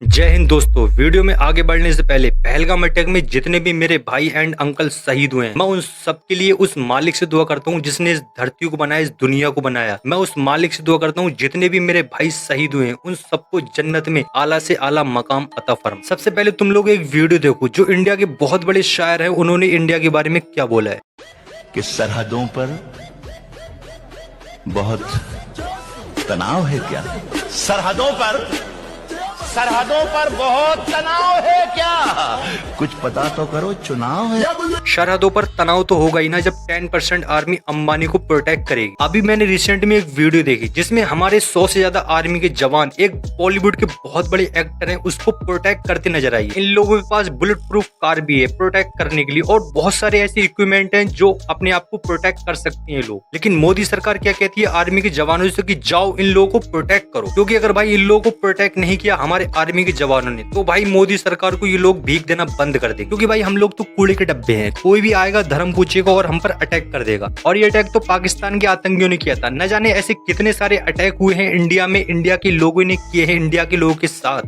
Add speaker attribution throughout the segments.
Speaker 1: जय हिंद दोस्तों। वीडियो में आगे बढ़ने से पहले पहलगाम अटैक में जितने भी मेरे भाई एंड अंकल शहीद हुए हैं, मैं उन सबके लिए उस मालिक से दुआ करता हूं जिसने इस धरती को बनाया, इस दुनिया को बनाया। मैं उस मालिक से दुआ करता हूं जितने भी मेरे भाई शहीद हुए हैं उन सबको जन्नत में आला से आला मकाम अता फरमा। सबसे पहले तुम लोग एक वीडियो देखो जो इंडिया के बहुत बड़े शायर है, उन्होंने इंडिया के बारे में क्या बोला है
Speaker 2: कि सरहदों पर बहुत तनाव है क्या? सरहदों पर बहुत तनाव है क्या? कुछ पता तो करो, चुनाव है।
Speaker 1: सरहदों पर तनाव तो होगा ही ना जब 10% आर्मी अंबानी को प्रोटेक्ट करेगी। अभी मैंने रिसेंट में एक वीडियो देखी जिसमें हमारे 100 से ज्यादा आर्मी के जवान एक बॉलीवुड के बहुत बड़े एक्टर हैं उसको प्रोटेक्ट करते नजर आई। इन लोगों के पास बुलेट प्रूफ कार भी है प्रोटेक्ट करने के लिए और बहुत सारे ऐसे इक्विपमेंट हैं जो अपने आप को प्रोटेक्ट कर सकती है लोग। लेकिन मोदी सरकार क्या कहती है आर्मी के जवानों से कि जाओ इन लोगों को प्रोटेक्ट करो, क्योंकि अगर भाई इन लोगों को प्रोटेक्ट नहीं किया हमारे आर्मी के जवानों ने तो भाई मोदी सरकार को ये लोग भीख देना बंद कर दे, क्योंकि भाई हम लोग तो कूड़े के डब्बे हैं। कोई भी आएगा धर्म पूछेगा और हम पर अटैक कर देगा। और ये अटैक तो पाकिस्तान के आतंकियों ने किया था। न जाने ऐसे कितने सारे अटैक हुए हैं इंडिया में, इंडिया के लोगों ने किए हैं इंडिया के लोगों के साथ।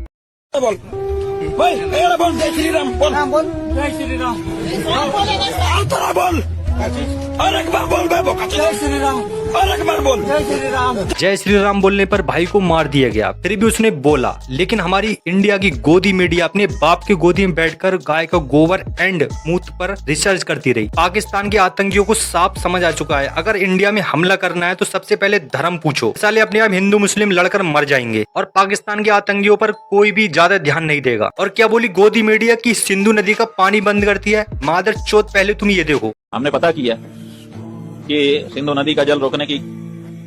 Speaker 3: बोल जय श्री राम बोल जय श्री राम बोल और एक बार बोल जय श्री राम और एक बार बोल जय श्री राम।
Speaker 1: जय श्री राम बोलने पर भाई को मार दिया गया, फिर भी उसने बोला। लेकिन हमारी इंडिया की गोदी मीडिया अपने बाप के गोदी में बैठकर गाय का गोबर एंड मूत्र पर रिसर्च करती रही। पाकिस्तान के आतंकियों को साफ समझ आ चुका है अगर इंडिया में हमला करना है तो सबसे पहले धर्म पूछो। साले अपने आप हिंदू मुस्लिम लड़कर मर जाएंगे और पाकिस्तान के आतंकियों पर कोई भी ज्यादा ध्यान नहीं देगा। और क्या बोली गोदी मीडिया की सिंधु नदी का पानी बंद करती है। मादर चौथ, पहले तुम ये देखो।
Speaker 4: हमने पता किया कि सिंधु नदी का जल रोकने की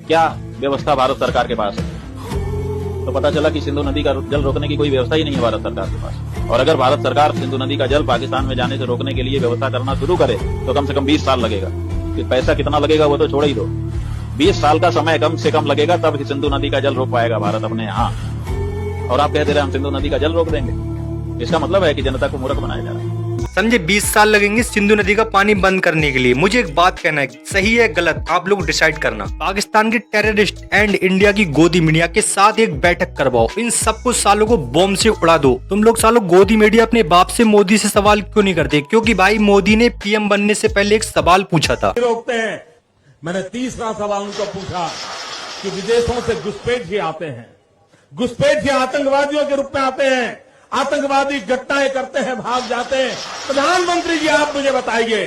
Speaker 4: क्या व्यवस्था भारत सरकार के पास है, तो पता चला कि सिंधु नदी का जल रोकने की कोई व्यवस्था ही नहीं है भारत सरकार के पास। और अगर भारत सरकार सिंधु नदी का जल पाकिस्तान में जाने से रोकने के लिए व्यवस्था करना शुरू करे तो कम से कम 20 साल लगेगा। कि पैसा कितना लगेगा वो तो छोड़ ही दो, 20 साल का समय कम से कम लगेगा, तब सिंधु नदी का जल रोक पाएगा भारत अपने यहाँ। और आप कहते रहे हम सिंधु नदी का जल रोक देंगे, इसका मतलब है कि जनता को मूर्ख बनाया जा रहा है।
Speaker 1: समझे, 20 साल लगेंगे सिंधु नदी का पानी बंद करने के लिए। मुझे एक बात कहना है, सही है गलत आप लोग डिसाइड करना। पाकिस्तान के टेररिस्ट एंड इंडिया की गोदी मीडिया के साथ एक बैठक करवाओ, इन सबको सालों को बॉम्ब से उड़ा दो। तुम लोग सालों गोदी मीडिया अपने बाप से मोदी से सवाल क्यों नहीं करते? क्योंकि भाई मोदी ने पीएम बनने से पहले एक सवाल पूछा था।
Speaker 3: रोकते हैं। मैंने तीसरा सवाल उनको पूछा कि विदेशों से घुसपैठ आते हैं, घुसपैठ आतंकवादियों के रूप में आते हैं, आतंकवादी घटनाएं करते हैं, भाग जाते हैं। प्रधानमंत्री जी आप मुझे बताइए,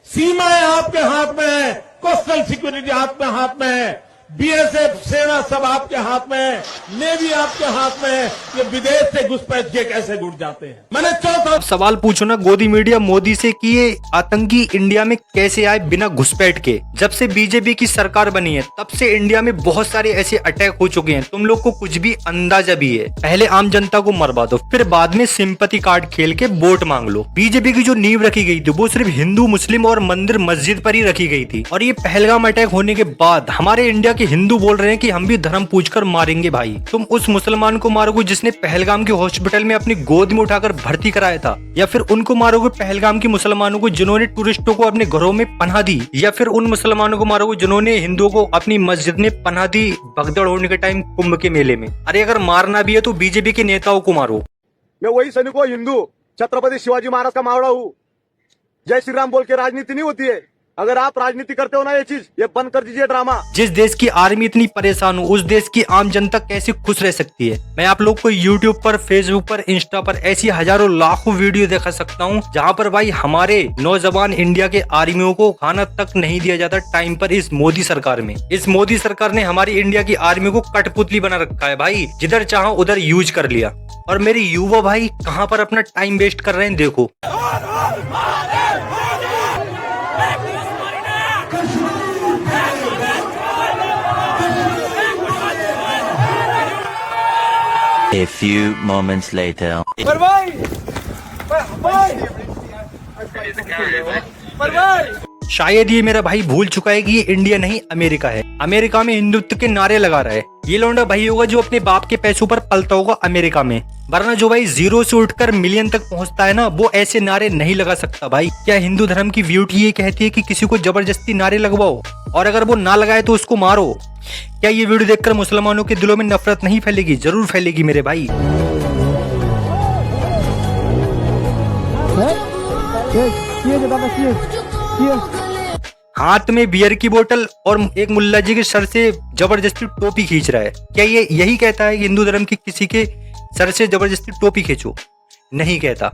Speaker 3: सीमाएं आपके हाथ में है, कोस्टल सिक्योरिटी आपके हाथ में है, बीएसएफ सेना सब आपके हाथ में है, नेवी आपके हाथ में है, ये विदेश से घुसपैठ के कैसे घुट जाते हैं? मैंने चौथा
Speaker 1: सवाल पूछो ना गोदी मीडिया मोदी से कि ये आतंकी इंडिया में कैसे आए बिना घुसपैठ के। जब से बीजेपी की सरकार बनी है तब से इंडिया में बहुत सारे ऐसे अटैक हो चुके हैं, तुम लोग को कुछ भी अंदाजा भी है। पहले आम जनता को मरवा दो, फिर बाद में सिंपैथी कार्ड खेल के वोट मांग लो। बीजेपी की जो नींव रखी गई थी वो सिर्फ हिंदू मुस्लिम और मंदिर मस्जिद पर ही रखी गई थी। और ये पहलगाम अटैक होने के बाद हमारे इंडिया के हिंदू बोल रहे हैं कि हम भी धर्म पूछकर मारेंगे। भाई तुम उस मुसलमान को मारोगे जिसने पहलगाम के हॉस्पिटल में अपनी गोद में उठाकर भर्ती कराया था, या फिर उनको मारोगे पहलगाम के मुसलमानों को जिन्होंने टूरिस्टों को अपने घरों में पनाह दी, या फिर उन मुसलमानों को मारोगे जिन्होंने हिंदुओं को अपनी मस्जिद में पनाह दी भगदड़ होने के टाइम कुंभ के मेले में। अरे अगर मारना भी है तो बीजेपी के नेताओं को मारो।
Speaker 5: मैं वही सैनिक हूँ, हिंदू छत्रपति शिवाजी महाराज का मावड़ा हूँ। जय श्री राम बोल के राजनीति नहीं होती है। अगर आप राजनीति करते हो ना ये बंद कर दीजिए ड्रामा।
Speaker 1: जिस देश की आर्मी इतनी परेशान हो उस देश की आम जनता कैसे खुश रह सकती है? मैं आप लोग को यूट्यूब पर, फेसबुक पर, इंस्टा पर ऐसी हजारों लाखों वीडियो दिखा सकता हूँ जहाँ पर भाई हमारे नौजवान इंडिया के आर्मियों को खाना तक नहीं दिया जाता टाइम पर। इस मोदी सरकार में, इस मोदी सरकार ने हमारी इंडिया की आर्मी को कठपुतली बना रखा है भाई, जिधर चाहो उधर यूज कर लिया। और मेरे युवा भाई कहाँ पर अपना टाइम वेस्ट कर रहे हैं देखो।
Speaker 2: A few moments later.
Speaker 1: शायद ये मेरा भाई भूल चुका है कि ये इंडिया नहीं अमेरिका है। अमेरिका में हिंदुत्व के नारे लगा रहा है। ये लौंडा भाई होगा जो अपने बाप के पैसों पर पलता होगा अमेरिका में, वरना जो भाई 0 से उठकर मिलियन तक पहुंचता है ना वो ऐसे नारे नहीं लगा सकता भाई। क्या हिंदू धर्म की ब्यूटी ये कहती है कि किसी को जबरदस्ती नारे लगवाओ और अगर वो ना लगाए तो उसको मारो? क्या ये वीडियो देखकर मुसलमानों के दिलों में नफरत नहीं फैलेगी? जरूर फैलेगी मेरे भाई। हाथ में बियर की बोतल और एक मुल्ला जी के सर से जबरदस्ती टोपी खींच रहा है। क्या ये यही कहता है कि हिंदू धर्म की किसी के सर से जबरदस्ती टोपी खींचो? नहीं कहता।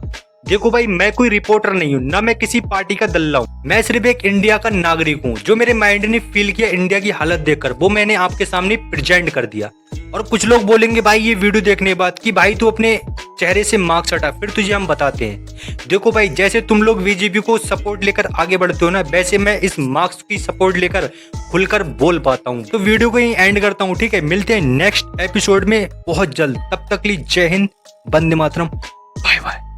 Speaker 1: देखो भाई, मैं कोई रिपोर्टर नहीं हूँ, ना मैं किसी पार्टी का दल्ला हूँ। मैं सिर्फ एक इंडिया का नागरिक हूँ। जो मेरे माइंड ने फील किया इंडिया की हालत देखकर, वो मैंने आपके सामने प्रेजेंट कर दिया। और कुछ लोग बोलेंगे भाई ये वीडियो देखने के बाद कि भाई तू अपने चेहरे से मार्क्स हटा, फिर तुझे हम बताते हैं। देखो भाई, जैसे तुम लोग बीजेपी को सपोर्ट लेकर आगे बढ़ते हो ना, वैसे मैं इस मार्क्स की सपोर्ट लेकर खुलकर बोल पाता हूँ। तो वीडियो को यहीं एंड करता हूँ, ठीक है? मिलते हैं नेक्स्ट एपिसोड में बहुत जल्द। तब तक के लिए जय हिंद, वंदे मातरम, बाय बाय।